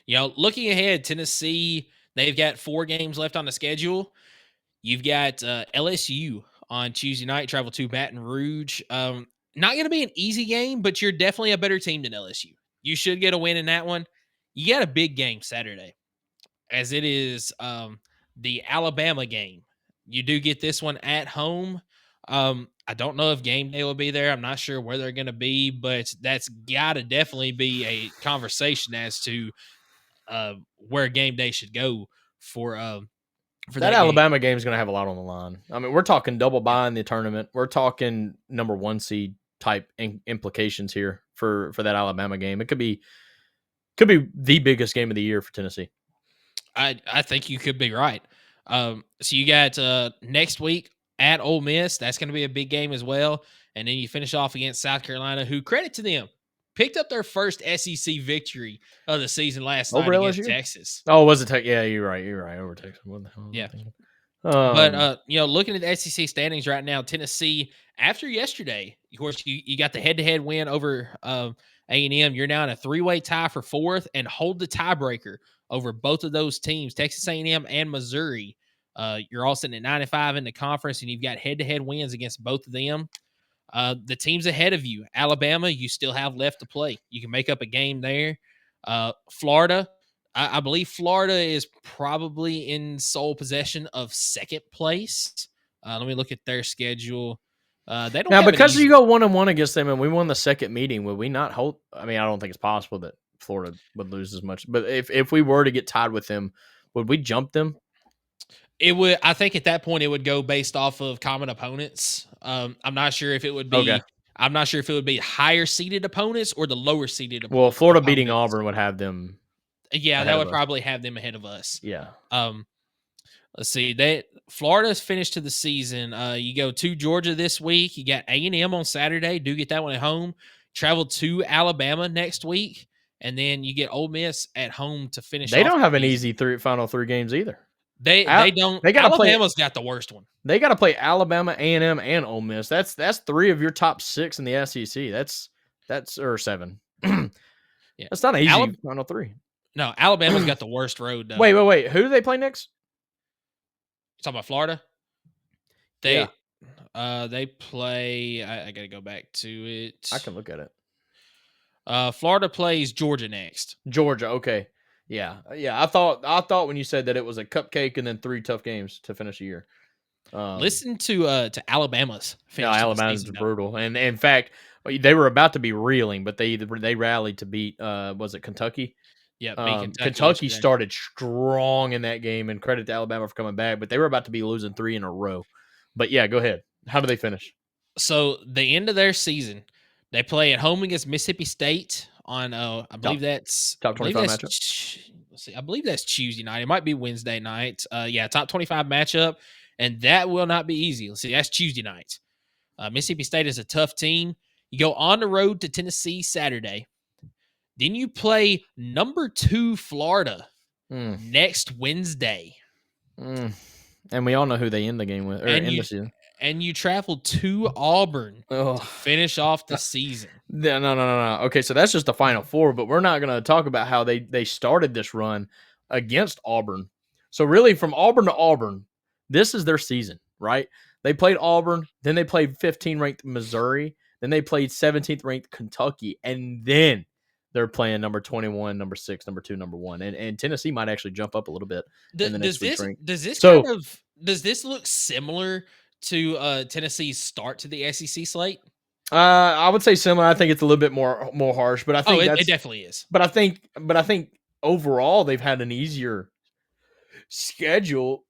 Looking ahead, Tennessee, they've got 4 games left on the schedule. You've got LSU on Tuesday night, travel to Baton Rouge. Not going to be an easy game, but you're definitely a better team than LSU. You should get a win in that one. You got a big game Saturday, as it is the Alabama game. You do get this one at home. I don't know if game day will be there. I'm not sure where they're going to be, but that's got to definitely be a conversation as to where game day should go for that that game. Alabama game is going to have a lot on the line. I mean, we're talking double bye in the tournament. We're talking number 1 seed type implications here for that Alabama game. It could be the biggest game of the year for Tennessee. I think you could be right. So you got next week at Ole Miss. That's going to be a big game as well. And then you finish off against South Carolina, who, credit to them, picked up their first SEC victory of the season last night against LSU? Texas. Oh, was it? Yeah, you're right. Over Texas. What the hell? Yeah. But looking at the SEC standings right now, Tennessee, after yesterday, of course, you got the head-to-head win over A&M. You're now in a 3-way tie for 4th and hold the tiebreaker over both of those teams, Texas A&M and Missouri. You're all sitting at 9-5 in the conference, and you've got head-to-head wins against both of them. The teams ahead of you, Alabama, you still have left to play. You can make up a game there. Florida, I believe Florida is probably in sole possession of 2nd place. Let me look at their schedule. They don't now have because you go 1-1 against them, and we won the second meeting. Would we not hold? I mean, I don't think it's possible that Florida would lose as much. But if we were to get tied with them, would we jump them? It would. I think at that point it would go based off of common opponents. I'm not sure if it would be. Okay. I'm not sure if it would be higher seeded opponents or the lower seeded opponents. Well, Florida beating Auburn would have them. Yeah, that would probably have them ahead of us. Yeah. Let's see. Florida's finished to the season. You go to Georgia this week. You got A&M on Saturday. Do get that one at home. Travel to Alabama next week, and then you get Ole Miss at home to finish. They don't have an easy final 3 games either. They don't. They got Alabama's got the worst one. They got to play Alabama, A&M, and Ole Miss. That's 3 of your top 6 in the SEC. That's or 7. Yeah. That's not an easy final 3. No, Alabama's got the worst road, though. Wait. Who do they play next? You talking about Florida? They play. I got to go back to it. I can look at it. Florida plays Georgia next. Georgia, okay. Yeah. I thought when you said that it was a cupcake and then 3 tough games to finish the year. Listen to Alabama's. No, Alabama's brutal, and in fact, they were about to be reeling, but they rallied to beat. Was it Kentucky? Yeah, Kentucky started strong in that game, and credit to Alabama for coming back. But they were about to be losing 3 in a row. But yeah, go ahead. How do they finish? So the end of their season, they play at home against Mississippi State on. I believe that's top 25 matchup. Let's see. I believe that's Tuesday night. It might be Wednesday night. Top 25 matchup, and that will not be easy. Let's see. That's Tuesday night. Mississippi State is a tough team. You go on the road to Tennessee Saturday. Then you play number 2 Florida next Wednesday. And we all know who they end the game with. And you travel to Auburn to finish off the season. No. Okay, so that's just the Final Four, but we're not going to talk about how they started this run against Auburn. So really, from Auburn to Auburn, this is their season, right? They played Auburn, then they played 15th-ranked Missouri, then they played 17th-ranked Kentucky, and then they're playing number 21, number 6, number 2, number 1. And Tennessee might actually jump up a little bit in the next week's rank. Does this look similar to Tennessee's start to the SEC slate? I would say similar. I think it's a little bit more harsh, but I think it definitely is. But I think overall they've had an easier schedule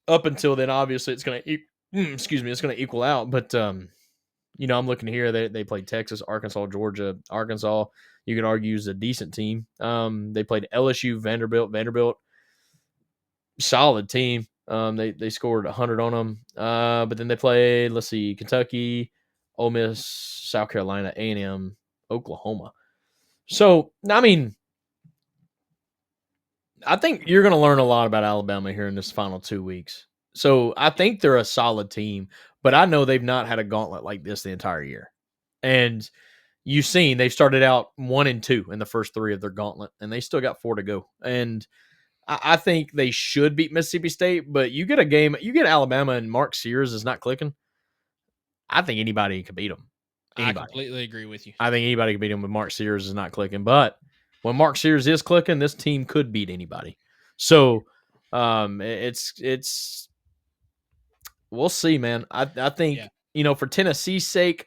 up until then. Obviously, it's going to equal out. But I'm looking here. They played Texas, Arkansas, Georgia. Arkansas, you could argue, is a decent team. They played LSU, Vanderbilt, solid team. They scored 100 on them. But then they played, Kentucky, Ole Miss, South Carolina, A&M, Oklahoma. So, I mean, I think you're going to learn a lot about Alabama here in this final 2 weeks. So, I think they're a solid team, but I know they've not had a gauntlet like this the entire year. And you've seen they've started out 1-2 in the first 3 of their gauntlet, and they still got 4 to go. And I think they should beat Mississippi State, but you get a game, you get Alabama, and Mark Sears is not clicking. I think anybody can beat them. I Anybody. completely agree with you. I think anybody can beat them, but Mark Sears is not clicking. But when Mark Sears is clicking, this team could beat anybody. So it's we'll see, man. I think for Tennessee's sake,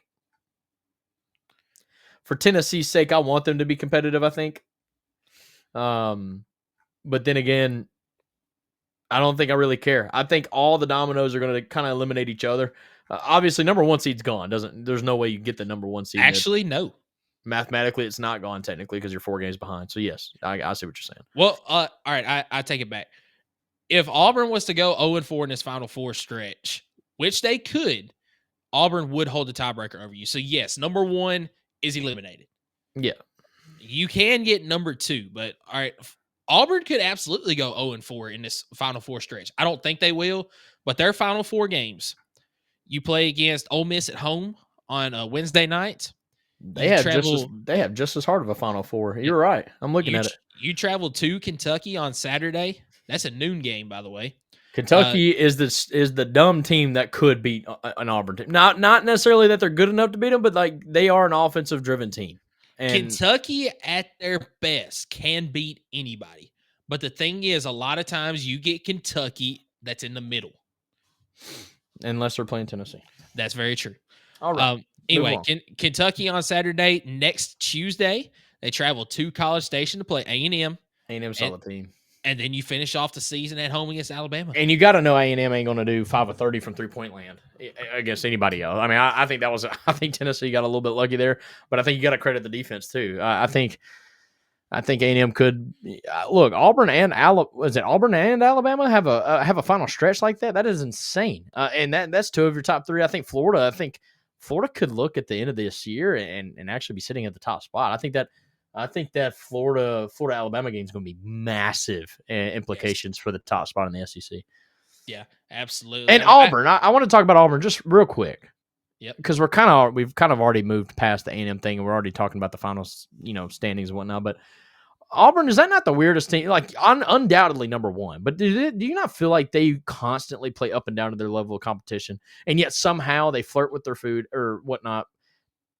I want them to be competitive. I think, but then again, I don't think I really care. I think all the dominoes are going to kind of eliminate each other. Obviously, number 1 seed's gone. There's no way you get the number 1 seed. Actually, no. Mathematically, it's not gone technically because you're 4 games behind. So yes, I see what you're saying. Well, all right, I take it back. If Auburn was to go 0-4 in this Final Four stretch, which they could, Auburn would hold the tiebreaker over you. So yes, number 1 is eliminated. Yeah, you can get number 2, but all right, Auburn could absolutely go 0-4 in this Final Four stretch. I don't think they will, but their Final Four games, you play against Ole Miss at home on a Wednesday night. They have just as hard of a Final Four. You're right. I'm looking at it. You travel to Kentucky on Saturday. That's a noon game, by the way. Kentucky is the dumb team that could beat an Auburn team. Not necessarily that they're good enough to beat them, but like they are an offensive driven team. And Kentucky at their best can beat anybody. But the thing is, a lot of times you get Kentucky that's in the middle. Unless they're playing Tennessee. That's very true. All right. Anyway, Kentucky on Saturday. Next Tuesday, they travel to College Station to play A&M. A&M's solid team. And then you finish off the season at home against Alabama. And you got to know A&M ain't going to do 5 of 30 from 3-point land against anybody else. I mean, I think I think Tennessee got a little bit lucky there, but I think you got to credit the defense too. I think A&M could look. Auburn and Alabama have a final stretch like that. That is insane. And that's 2 of your top 3. I think Florida could look at the end of this year and actually be sitting at the top spot. I think that Florida Alabama game is going to be massive implications for the top spot in the SEC. Yeah, absolutely. And Auburn, I want to talk about Auburn just real quick. Yep. Because we've kind of already moved past the A&M thing, and we're already talking about the final, standings and whatnot. But Auburn, is that not the weirdest team? Like, undoubtedly number 1. But do you not feel like they constantly play up and down to their level of competition, and yet somehow they flirt with their food or whatnot,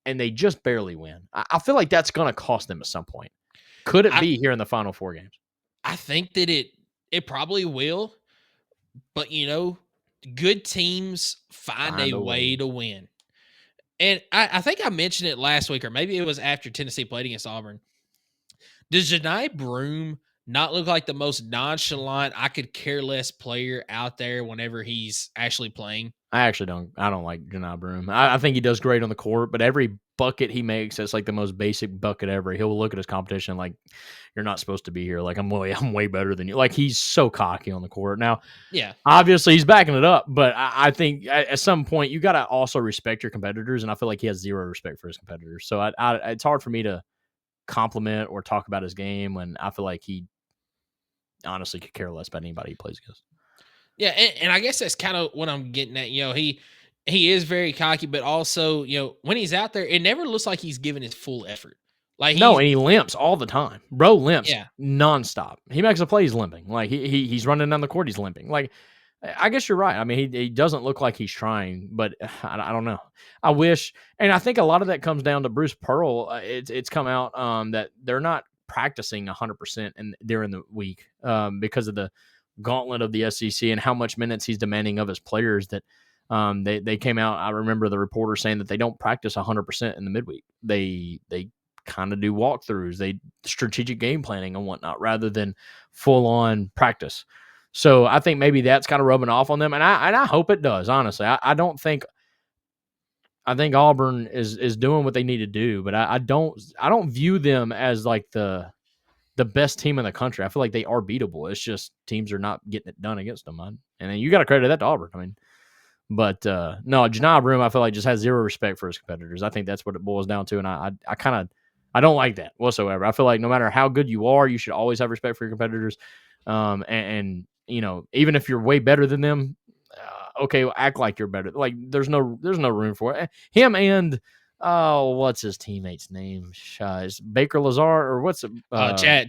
and they just barely win? I feel like that's going to cost them at some point. Could it be here in the Final Four games? I think that it probably will. But, good teams find a way to win. And I think I mentioned it last week, or maybe it was after Tennessee played against Auburn. Does Jani Broome not look like the most nonchalant, I could care less player out there whenever he's actually playing? I don't like Jani Broome. I think he does great on the court, but every bucket he makes, that's like the most basic bucket ever. He'll look at his competition like, you're not supposed to be here. Like, I'm way better than you. Like, he's so cocky on the court. Now, yeah, obviously he's backing it up, but I think at some point you got to also respect your competitors, and I feel like he has zero respect for his competitors. So it's hard for me to compliment or talk about his game when I feel like he honestly could care less about anybody he plays against. Yeah, and I guess that's kind of what I'm getting at. He is very cocky, but also, when he's out there, it never looks like he's giving his full effort. Like, no, and he limps all the time. Bro limps nonstop. He makes a play, he's limping. Like, he's running down the court, he's limping. Like, I guess you're right. I mean, he doesn't look like he's trying, but I don't know. I wish, and I think a lot of that comes down to Bruce Pearl. It's come out that they're not practicing 100% during the week because of the gauntlet of the SEC and how much minutes he's demanding of his players. That they came out. I remember the reporter saying that they don't practice 100% in the midweek. They kind of do walkthroughs, they strategic game planning and whatnot, rather than full on practice. So I think maybe that's kind of rubbing off on them, and I hope it does. Honestly, I think Auburn is doing what they need to do, but I don't view them as like the best team in the country. I feel like they are beatable. It's just teams are not getting it done against them. And then you got to credit that to Auburn. I mean, but no, Jani Broome, I feel like just has zero respect for his competitors. I think that's what it boils down to, and I don't like that whatsoever. I feel like no matter how good you are, you should always have respect for your competitors. And even if you're way better than them, okay, act like you're better. Like, there's no room for it. Him and Oh, what's his teammate's name? Is Baker Lazar or what's it?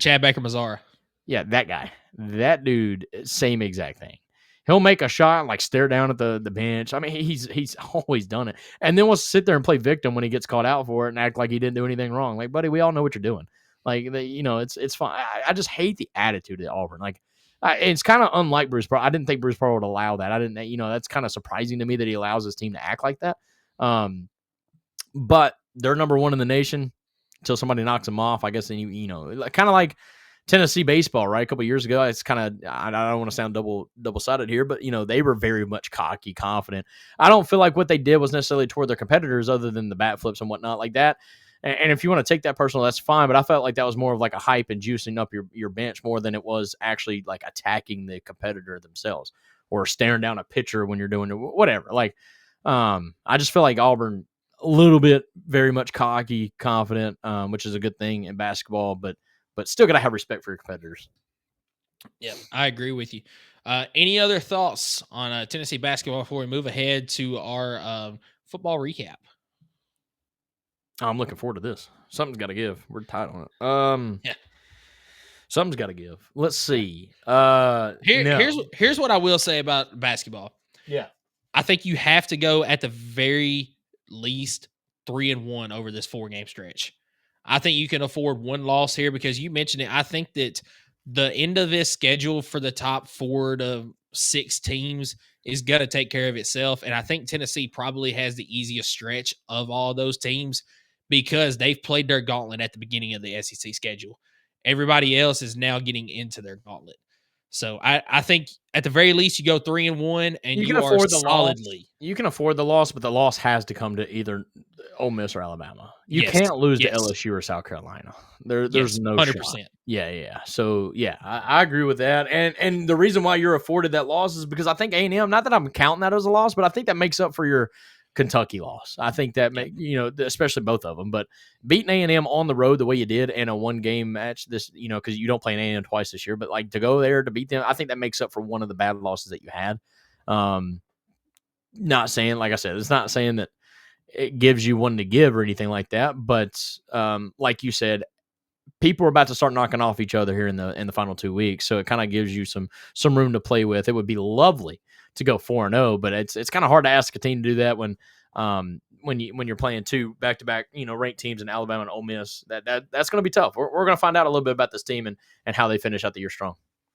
Chad Baker Mazara. Yeah, that guy. That dude, same exact thing. He'll make a shot and like stare down at the bench. I mean, he's always done it. And then we'll sit there and play victim when he gets called out for it and act like he didn't do anything wrong. Like, buddy, we all know what you're doing. Like, it's fine. I just hate the attitude at Auburn. Like, it's kind of unlike Bruce Pearl. I didn't think Bruce Pearl would allow that. I didn't, that's kind of surprising to me that he allows his team to act like that. But they're number one in the nation until somebody knocks them off. I guess, then kind of like Tennessee baseball, right? A couple of years ago, it's kind of, I don't want to sound double-sided here, but, they were very much cocky, confident. I don't feel like what they did was necessarily toward their competitors other than the bat flips and whatnot like that. And if you want to take that personal, that's fine. But I felt like that was more of like a hype and juicing up your bench more than it was actually like attacking the competitor themselves or staring down a pitcher when you're doing it, whatever. Like, I just feel like Auburn a little bit very much cocky, confident, which is a good thing in basketball, but still got to have respect for your competitors. Yeah, I agree with you. Any other thoughts on Tennessee basketball before we move ahead to our football recap? I'm looking forward to this. Something's got to give. We're tight on it. Yeah. Something's got to give. Let's see. Here's what I will say about basketball. Yeah. I think you have to go at the very least 3-1 over this 4-game stretch. I think you can afford one loss here because you mentioned it. I think that the end of this schedule for the top 4 to 6 teams is going to take care of itself. And I think Tennessee probably has the easiest stretch of all those teams because they've played their gauntlet at the beginning of the SEC schedule. Everybody else is now getting into their gauntlet. So I think at the very least you go 3-1 and you can afford the solidly. Loss. You can afford the loss, but the loss has to come to either Ole Miss or Alabama. You can't lose to LSU or South Carolina. There's no 100%. Shot. Yeah. So yeah, I agree with that. And the reason why you're afforded that loss is because I think A&M. Not that I'm counting that as a loss, but I think that makes up for your Kentucky loss. I think that especially both of them, but beating A&M on the road the way you did in a 1-game match, this because you don't play an A&M twice this year, but like to go there to beat them, I think that makes up for one of the bad losses that you had. Not saying, like I said, it's not saying that it gives you one to give or anything like that, but like you said, people are about to start knocking off each other here in the final 2 weeks, so it kind of gives you some room to play with. It would be lovely to go 4-0, but it's kind of hard to ask a team to do that when you're playing 2 back-to-back ranked teams in Alabama and Ole Miss. That's going to be tough. We're going to find out a little bit about this team and how they finish out the year strong.